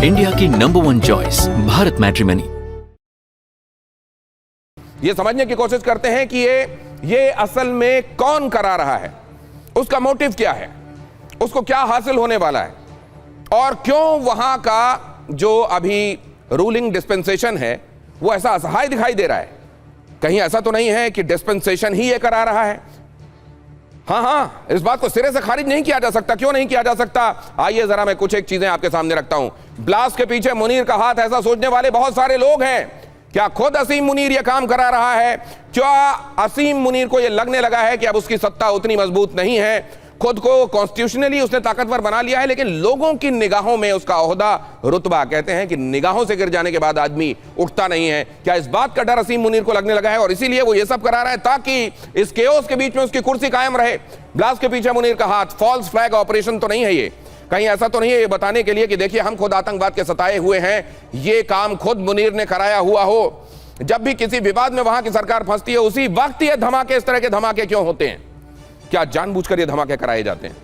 India की number 1 choice Bharat matrimony. ये समझने की कोशिश करते हैं कि ये असल में कौन करा रहा है, उसका मोटिव क्या है, उसको क्या हासिल होने वाला है, और क्यों वहां का जो अभी रूलिंग डिस्पेंसेशन है वो ऐसा असहाय दिखाई दे रहा है। कहीं ऐसा तो नहीं है कि डिस्पेंसेशन ही ये करा रहा है। हाँ, इस बात को सिरे से खारिज नहीं किया जा सकता। क्यों नहीं किया जा सकता? आइए जरा मैं कुछ एक चीजें आपके सामने रखता हूं। ब्लास्ट के पीछे मुनीर का हाथ, ऐसा सोचने वाले बहुत सारे लोग हैं। क्या खुद असीम मुनीर ये काम करा रहा है? क्या असीम मुनीर को ये लगने लगा है कि अब उसकी सत्ता उतनी मजबूत नहीं है, खुद को कॉन्स्टिट्यूशनली उसने ताकतवर बना लिया है, लेकिन लोगों की निगाहों में उसका ओहदा, रुतबा, कहते हैं कि निगाहों से गिर जाने के बाद आदमी उठता नहीं है। क्या इस बात का डर असीम मुनीर को लगने लगा है और इसीलिए वो ये सब करा रहा है ताकि इस केओस के बीच में उसकी कुर्सी कायम रहे? ब्लास्ट के पीछे मुनीर का हाथ, फॉल्स फ्लैग ऑपरेशन तो नहीं है ये? कहीं ऐसा तो नहीं है ये बताने के लिए कि देखिए हम खुद आतंकवाद के सताए हुए हैं, ये काम खुद मुनीर ने कराया हुआ हो? जब भी किसी विवाद में वहां की सरकार फंसती है उसी वक्त ये धमाके, इस तरह के धमाके क्यों होते हैं? क्या जानबूझकर ये धमाके कराए जाते हैं?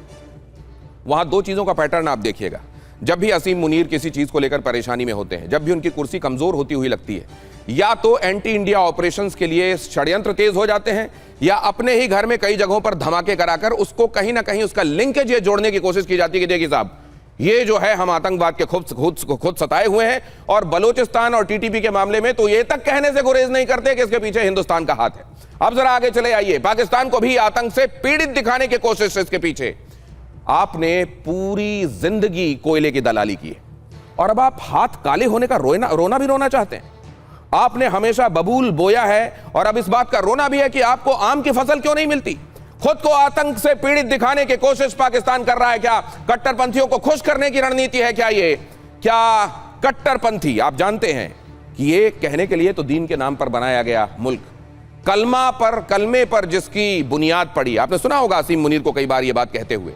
वहां दो चीजों का पैटर्न आप देखिएगा। जब भी असीम मुनीर किसी चीज को लेकर परेशानी में होते हैं, जब भी उनकी कुर्सी कमजोर होती हुई लगती है, या तो एंटी इंडिया ऑपरेशंस के लिए षड्यंत्र तेज हो जाते हैं, या अपने ही घर में कई जगहों पर धमाके कराकर उसको कहीं ना कहीं उसका लिंकेज ये जोड़ने की कोशिश की जाती है कि देखिए साहब, ये जो है हम आतंकवाद के खुद सताए हुए हैं। और बलूचिस्तान और टीटीपी के मामले में तो ये तक कहने से गुरेज नहीं करते कि इसके पीछे हिंदुस्तान का हाथ है। अब जरा आगे चले आइए, पाकिस्तान को भी आतंक से पीड़ित दिखाने की कोशिश इसके पीछे। आपने पूरी जिंदगी कोयले की दलाली की है और अब आप हाथ काले होने का रोना भी रोना चाहते हैं। आपने हमेशा बबूल बोया है और अब इस बात का रोना भी है कि आपको आम की फसल क्यों नहीं मिलती। खुद को आतंक से पीड़ित दिखाने की कोशिश पाकिस्तान कर रहा है। क्या कट्टरपंथियों को खुश करने की रणनीति है क्या ये? क्या कट्टरपंथी, आप जानते हैं कि ये कहने के लिए तो दीन के नाम पर बनाया गया मुल्क, कलमे पर जिसकी बुनियाद पड़ी। आपने सुना होगा असीम मुनीर को कई बार ये बात कहते हुए।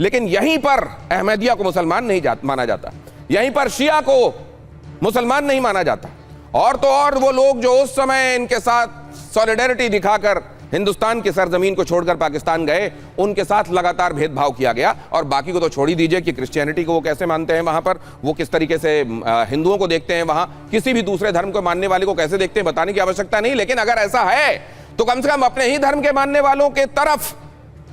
लेकिन यहीं पर अहमदिया को मुसलमान नहीं माना जाता, यहीं पर शिया को मुसलमान नहीं माना जाता, और तो और वो लोग जो उस समय इनके साथ सॉलिडेरिटी दिखाकर हिंदुस्तान की सरजमीन को छोड़कर पाकिस्तान गए, उनके साथ लगातार भेदभाव किया गया। और बाकी को तो छोड़ ही दीजिए कि क्रिश्चियनिटी को वो कैसे मानते हैं वहां पर, वो किस तरीके से हिंदुओं को देखते हैं, वहां किसी भी दूसरे धर्म को मानने वाले को कैसे देखते हैं, बताने की आवश्यकता नहीं। लेकिन अगर ऐसा है तो कम से कम अपने ही धर्म के मानने वालों के तरफ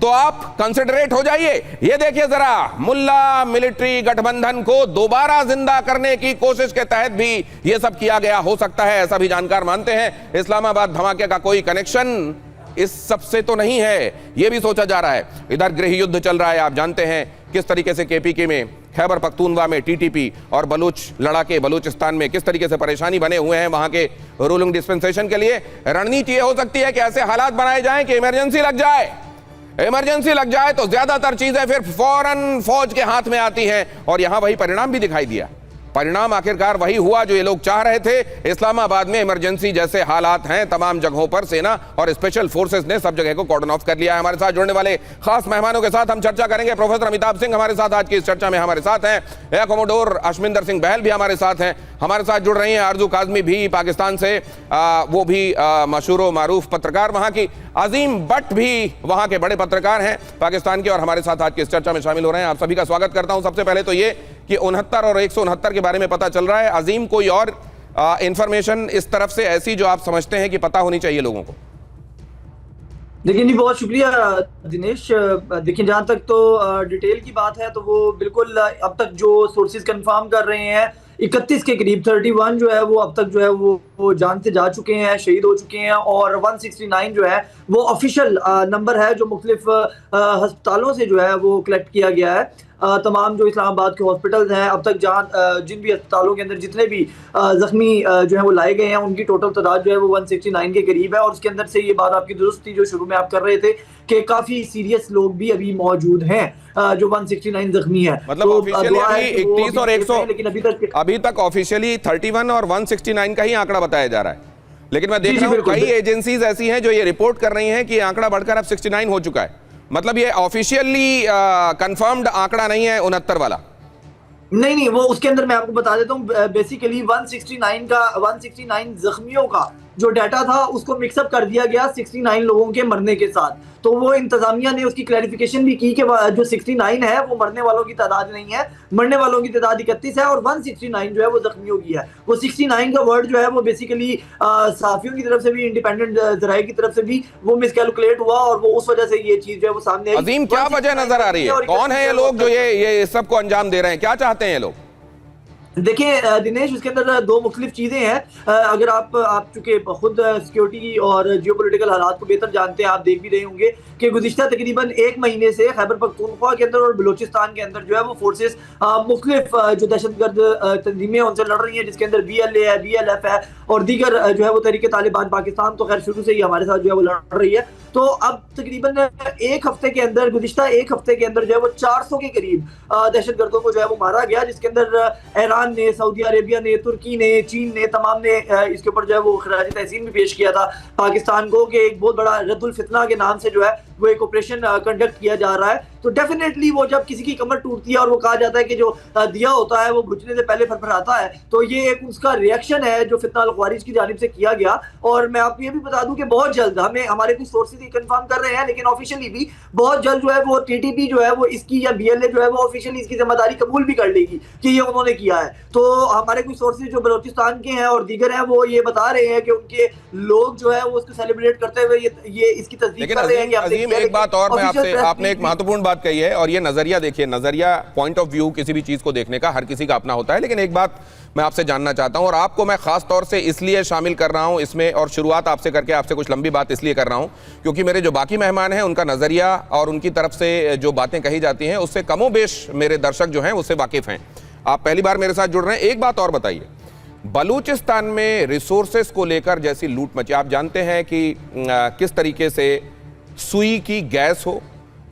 तो आप कंसिडरेट हो जाइए। ये देखिए जरा, मुल्ला मिलिट्री गठबंधन को दोबारा जिंदा करने की कोशिश के तहत भी ये सब किया गया हो सकता है, ऐसा भी जानकार मानते हैं। इस्लामाबाद धमाके का कोई कनेक्शन इस सबसे तो नहीं है, यह भी सोचा जा रहा है। इधर गृह युद्ध चल रहा है, आप जानते हैं किस तरीके से केपीके में, खैबर पख्तूनवा में टीटीपी और बलूच लड़ाके बलूचिस्तान में किस तरीके से परेशानी बने हुए हैं वहां के रूलिंग डिस्पेंसेशन के लिए। रणनीति यह हो सकती है कि ऐसे हालात बनाए जाएं कि इमरजेंसी लग जाए तो ज्यादातर चीजें फिर फौरन फौज के हाथ में आती हैं। और यहां वही परिणाम भी दिखाई दिया। परिणाम आखिरकार वही हुआ जो ये लोग चाह रहे थे। इस्लामाबाद में इमरजेंसी जैसे हालात हैं, तमाम जगहों पर सेना और स्पेशल फोर्सेस ने सब जगह को कॉर्डन ऑफ कर लिया है। हमारे साथ जुड़ने वाले खास मेहमानों के साथ हम चर्चा करेंगे। प्रोफेसर अमिताभ सिंह हमारे साथ आज की इस चर्चा में हमारे साथ हैं, एयर कमोडोर अशमिंदर सिंह बहल भी हमारे साथ हैं। हमारे साथ जुड़ रही हैं आरजू काजमी भी पाकिस्तान से, वो भी मशहूर मारूफ पत्रकार वहां की। अजीम बट भी वहां के बड़े पत्रकार हैं पाकिस्तान के, और हमारे साथ आज की इस चर्चा में शामिल हो रहे हैं। आप सभी का स्वागत करता हूं। सबसे पहले तो ये कि 69 और 169 के बारे में पता चल रहा है। अजीम, कोई और इंफॉर्मेशन इस तरफ से ऐसी जो आप समझते हैं कि पता होनी चाहिए लोगों को? देखिए जी, बहुत शुक्रिया दिनेश। देखिए, जहां तक तो डिटेल की बात है तो वो बिल्कुल अब तक जो सोर्सेज कंफर्म कर रहे हैं 31 के करीब 31 जो है वो अब तक जो है वो जान से जा चुके हैं, शहीद हो चुके हैं। और 169 जो है वो ऑफिशियल नंबर है जो मुख्तलिफ अस्पतालों से जो है वो कलेक्ट किया गया है। तमाम जो इस्लामाबाद के हॉस्पिटल्स हैं, अब तक जहाँ जिन भी अस्पतालों के अंदर जितने भी जख्मी जो है वो लाए गए हैं, उनकी टोटल तादाद जो है वो 169 के करीब है। और उसके अंदर से ये बात आपकी दुरुस्त थी जो शुरू में आप कर रहे थे कि काफी सीरियस लोग भी अभी मौजूद हैं जो 169 जख्मी है। मतलब तो ऑफिशियली अभी 31 और 100, लेकिन अभी तक ऑफिशियली 31 और 169 का ही आंकड़ा बताया जा रहा है। लेकिन मैं देख रहा हूँ कई एजेंसीज ऐसी हैं जो ये रिपोर्ट कर रही हैं कि आंकड़ा बढ़कर अब 69 हो चुका है। मतलब ये ऑफिशियली कंफर्म्ड आंकड़ा नहीं है 69 वाला। नहीं, वो उसके अंदर मैं आपको बता देता हूँ। बेसिकली 169 जख्मियों का जो डाटा था उसको मिक्सअप कर दिया गया 69 लोगों के मरने के साथ। तो वो इंतजामिया ने उसकी क्लैरिफिकेशन भी की कि जो 69 है वो मरने वालों की तादाद नहीं है, मरने वालों की तादाद 31 है और 169 जो है वो जख्मियों की है। वो 69 का वर्ड जो है वो बेसिकली सहाफियों की तरफ से भी, इंडिपेंडेंट जराये की तरफ से भी वो मिसकैलकुलेट हुआ और वो उस वजह से ये चीज जो है वो सामने आई। अजीम, क्या वजह नजर आ रही है? कौन है ये लोग जो ये सबको अंजाम दे रहे हैं? क्या चाहते हैं ये लोग? देखिए दिनेश, इसके अंदर दो मुख्तलिफ चीज़ें हैं। अगर आप चूंकि खुद सिक्योरिटी और जियोपॉलिटिकल हालात को बेहतर जानते हैं, आप देख भी रहे होंगे कि गुज़िश्ता तकरीबन 1 महीने से खैबर पख्तूनख्वा के अंदर और बलूचिस्तान के अंदर जो है वो फोर्सेस मुख्तलिफ जो दहशतगर्द तंजीमें उनसे लड़ रही हैं, जिसके अंदर BLA है, BLF है और दीगर जो है वो तहरीक तालिबान पाकिस्तान तो खैर शुरू से ही हमारे साथ जो है वो लड़ रही है। तो अब तकरीबन एक हफ्ते के अंदर, गुज़िश्ता एक हफ्ते के अंदर जो है वो 400 के करीब दहशतगर्दों को जो है वो मारा गया, जिसके अंदर ईरान ने, सऊदी अरेबिया ने, तुर्की ने, चीन ने, तमाम ने इसके ऊपर जो है वो खराज तहसीन भी पेश किया था पाकिस्तान को कि एक बहुत बड़ा रद्दुल फितना के नाम से जो है वो एक ऑपरेशन कंडक्ट किया जा रहा है। तो डेफिनेटली वो जब किसी की कमर टूटती है और वो कहा जाता है कि जो दिया होता है वो बुझने से पहले फरफराता है, तो ये एक उसका रिएक्शन है जो फितना अल-ख्वारिज की जानिब से किया गया। और मैं आपको ये भी बता दूं कि बहुत जल्द हमारे कुछ सोर्सेज ये कंफर्म कर रहे हैं, लेकिन ऑफिशियली भी बहुत जल्द जो है वो TTP जो है वो इसकी, या BLA जो है वो ऑफिशियली इसकी जिम्मेदारी कबूल भी कर लेगी कि ये उन्होंने किया है। तो हमारे कुछ सोर्सेज जो बलोचिस्तान के हैं और दीगर हैं वो ये बता रहे हैं कि उनके लोग जो है वो उसको सेलिब्रेट करते हुए ये इसकी तस्दीक कर रहे हैं। अजीम, एक बात और मैं आपसे, आपने एक महत्वपूर्ण बात कही है और ये नजरिया देखिए, नजरिया, पॉइंट ऑफ व्यू किसी भी चीज को देखने का हर किसी का अपना होता है, लेकिन एक बात मैं आपसे जानना चाहता हूं और आपको मैं खास तौर से इसलिए शामिल कर रहा हूं इसमें और शुरुआत आपसे करके आपसे कुछ लंबी बात इसलिए कर रहा हूं क्योंकि मेरे जो बाकी मेहमान हैं उनका नजरिया और उनकी तरफ से जो बातें कही जाती हैं उससे कमोबेश मेरे दर्शक जो हैं उससे वाकिफ हैं। आप पहली बार मेरे साथ जुड़ रहे हैं। एक बात और बताइए, बलूचिस्तान में रिसोर्सेस को लेकर जैसी लूट मची, आप जानते हैं कि किस तरीके से सुई की गैस हो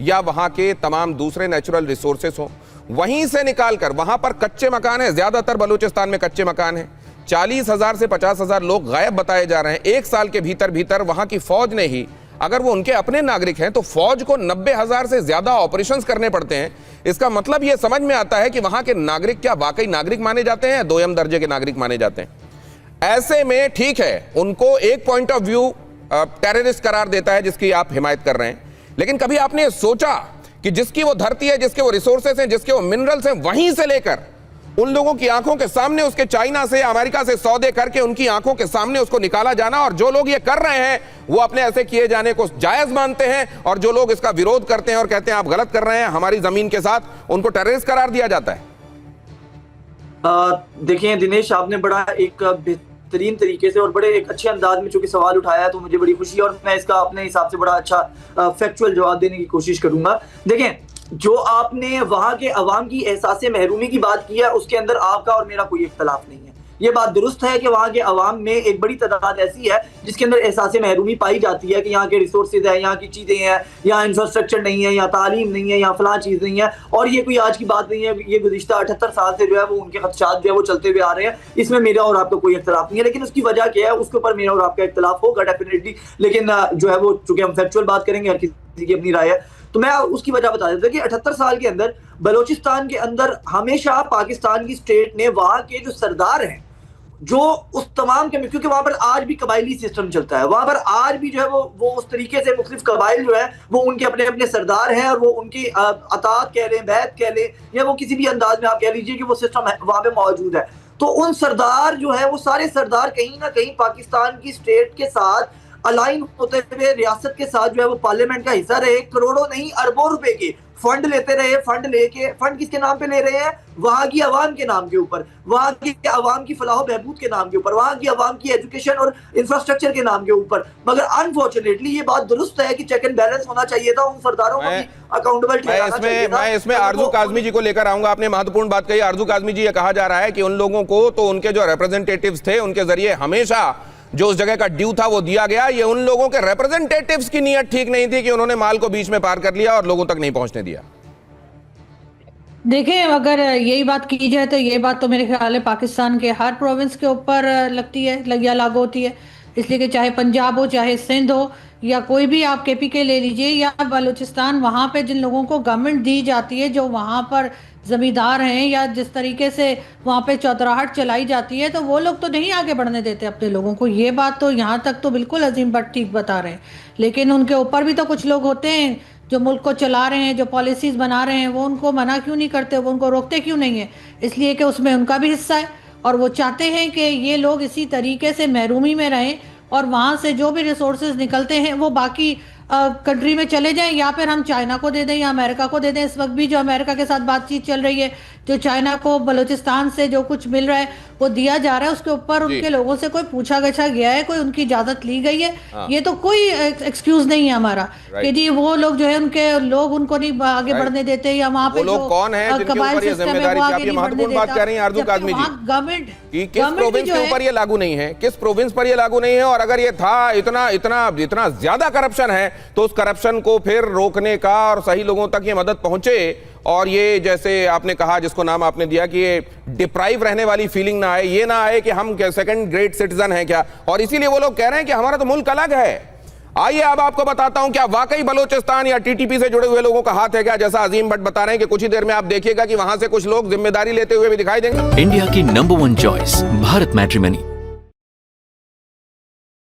या वहां के तमाम दूसरे नेचुरल रिसोर्सेस हो, वहीं से निकालकर वहां पर कच्चे मकान है, ज्यादातर बलूचिस्तान में कच्चे मकान है। 40,000 से 50,000 लोग गायब बताए जा रहे हैं। एक साल के भीतर भीतर वहां की फौज ने ही, अगर वो उनके अपने नागरिक हैं तो फौज को 90,000 से ज्यादा ऑपरेशंस करने पड़ते हैं। इसका मतलब यह समझ में आता है कि वहां के नागरिक क्या वाकई नागरिक माने जाते हैं या दोयम दर्जे के नागरिक माने जाते हैं। ऐसे में ठीक है, उनको एक पॉइंट ऑफ व्यू टेररिस्ट करार देता है जिसकी आप हिमायत कर रहे हैं, लेकिन कभी आपने सोचा कि जिसकी वो धरती है, जिसके वो रिसोर्सेस हैं, जिसके वो मिनरल्स हैं, वहीं से लेकर उन लोगों की आंखों के सामने उसके चाइना से, अमेरिका से सौदे करके उनकी आंखों के सामने उसको निकाला जाना, और जो लोग ये कर रहे हैं वो अपने ऐसे किए जाने को जायज मानते हैं और जो लोग इसका विरोध करते हैं और कहते हैं आप गलत कर रहे हैं हमारी जमीन के साथ, उनको टेररिस्ट करार दिया जाता है। देखिए दिनेश, आपने बड़ा एक बेहतरीन तरीके से और बड़े एक अच्छे अंदाज में चूंकि सवाल उठाया है तो मुझे बड़ी खुशी है और मैं इसका अपने हिसाब से बड़ा अच्छा फैक्चुअल जवाब देने की कोशिश करूंगा। देखें, जो आपने वहां के अवाम की एहसास महरूमी की बात की है उसके अंदर आपका और मेरा कोई इख्तलाफ नहीं है। ये बात दुरुस्त है कि वहां के अवाम में एक बड़ी तादाद ऐसी है जिसके अंदर एहसास महरूमी पाई जाती है कि यहाँ के रिसोर्सेज है, यहाँ की चीजें हैं, यहाँ इंफ्रास्ट्रक्चर नहीं है, यहाँ तालीम नहीं है, यहाँ फलां चीज नहीं है। और ये कोई आज की बात नहीं है, ये गुज़िश्ता 78 साल से जो है वो उनके खदशात जो है वो चलते हुए आ रहे हैं। इसमें मेरा और आपका कोई इख्तलाफ नहीं है, लेकिन उसकी वजह क्या है उसके ऊपर मेरा और आपका इख्तलाफ होगा डेफिनेटली। लेकिन जो है वो चूंकि हम फैक्चुअल बात करेंगे, हर किसी की अपनी राय है, तो मैं उसकी वजह बता देता हूं कि 78 साल के अंदर बलूचिस्तान के अंदर हमेशा पाकिस्तान की स्टेट ने वहां के जो सरदार हैं, जो उस तमाम के, क्योंकि वहां पर आज भी कबायली सिस्टम चलता है, वहां पर आज भी जो है वो उस तरीके से मुख्तलिफ कबाइल जो है वो उनके अपने अपने सरदार हैं और वो उनकी अतात कह लें, बैत कह लें, या वो किसी भी अंदाज में आप कह लीजिए कि वो सिस्टम वहां पे मौजूद है। तो उन सरदार जो है वो सारे सरदार कहीं ना कहीं पाकिस्तान की स्टेट के साथ अलाइन होते हुए रियासत के साथ जो है वो पार्लियामेंट का हिस्सा रहे, करोड़ों नहीं अरबों रुपए के फंड लेते रहे। फंड किसके नाम पे ले रहे हैं? वहां की आवाम के नाम के ऊपर, वहां की आवाम की फलाह बहबूद के नाम के ऊपर, वहां की आवाम की एजुकेशन और इंफ्रास्ट्रक्चर के नाम के ऊपर। मगर अनफॉर्चुनेटली ये बात दुरुस्त है कि चेक एंड बैलेंस होना चाहिए था, उन सरदारों को भी अकाउंटेबल ठहराना चाहिए था। मैं इसमें आरजू काज़मी जी को लेकर आऊंगा। आपने महत्वपूर्ण बात कही आरजू काज़मी जी, ये कहा जा रहा है कि उन लोगों को तो उनके जो रिप्रेजेंटेटिव्स थे उनके जरिए हमेशा जो उस जगह का ड्यू था वो दिया गया। ये उन लोगों के रिप्रेजेंटेटिव्स की नीयत ठीक नहीं थी कि उन्होंने माल को बीच में पार कर लिया और लोगों तक नहीं पहुंचने दिया। देखिए, अगर यही बात की जाए तो ये बात तो मेरे ख्याल है पाकिस्तान के हर प्रोविंस के ऊपर लगती है या लागू होती है, इसलिए कि चाहे पंजाब हो, चाहे सिंध हो, या कोई भी आप KPK ले लीजिए या बलूचिस्तान, वहाँ पे जिन लोगों को गवर्नमेंट दी जाती है, जो वहाँ पर जमींदार हैं या जिस तरीके से वहाँ पे चौतराहट चलाई जाती है, तो वो लोग तो नहीं आगे बढ़ने देते अपने लोगों को। ये बात तो यहाँ तक तो बिल्कुल अजीम भट्ट ठीक बता रहे हैं, लेकिन उनके ऊपर भी तो कुछ लोग होते हैं जो मुल्क को चला रहे हैं, जो पॉलिसीज बना रहे हैं, वो उनको मना क्यों नहीं करते, वो उनको रोकते क्यों नहीं है? इसलिए कि उसमें उनका भी हिस्सा है और वो चाहते हैं कि ये लोग इसी तरीके से महरूमी में रहें और वहाँ से जो भी रिसोर्सेज निकलते हैं वो बाकी कंट्री में चले जाएं, या फिर हम चाइना को दे दें या अमेरिका को दे दें। इस वक्त भी जो अमेरिका के साथ बातचीत चल रही है, जो चाइना को बलूचिस्तान से जो कुछ मिल रहा है वो दिया जा रहा है, उसके ऊपर उनके लोगों से कोई पूछा गछा गया है, कोई उनकी इजाजत ली गई है? ये तो कोई एक्सक्यूज नहीं है हमारा कि जी वो लोग जो है उनके लोग उनको नहीं आगे बढ़ने देते, या वहाँ पे लोग कौन है कबाइल सिस्टम है वो आगे नहीं बढ़ने बात कर रही हैं आरज़ू काज़मी जी, गवर्नमेंट कि किस प्रोविंस के ऊपर ये लागू नहीं है, किस प्रोविंस पर ये लागू नहीं है, और अगर ये था इतना इतना इतना ज्यादा करप्शन है तो उस करप्शन को फिर रोकने का और सही लोगों तक ये मदद पहुंचे, और ये जैसे आपने कहा जिसको नाम आपने दिया कि ये डिप्राइव रहने वाली फीलिंग ना आए, ये ना आए कि हम सेकंड ग्रेड सिटीजन हैं क्या, और इसीलिए वो लोग कह रहे हैं कि हमारा तो मुल्क अलग है। आइए अब आपको बताता हूं क्या वाकई बलूचिस्तान या टीटीपी से जुड़े हुए लोगों का हाथ है क्या, जैसा अजीम भट्ट बता रहे हैं कि कुछ ही देर में आप देखिएगा कि वहां से कुछ लोग जिम्मेदारी लेते हुए भी दिखाई देंगे। इंडिया की नंबर 1 चॉइस भारत मैट्रिमनी।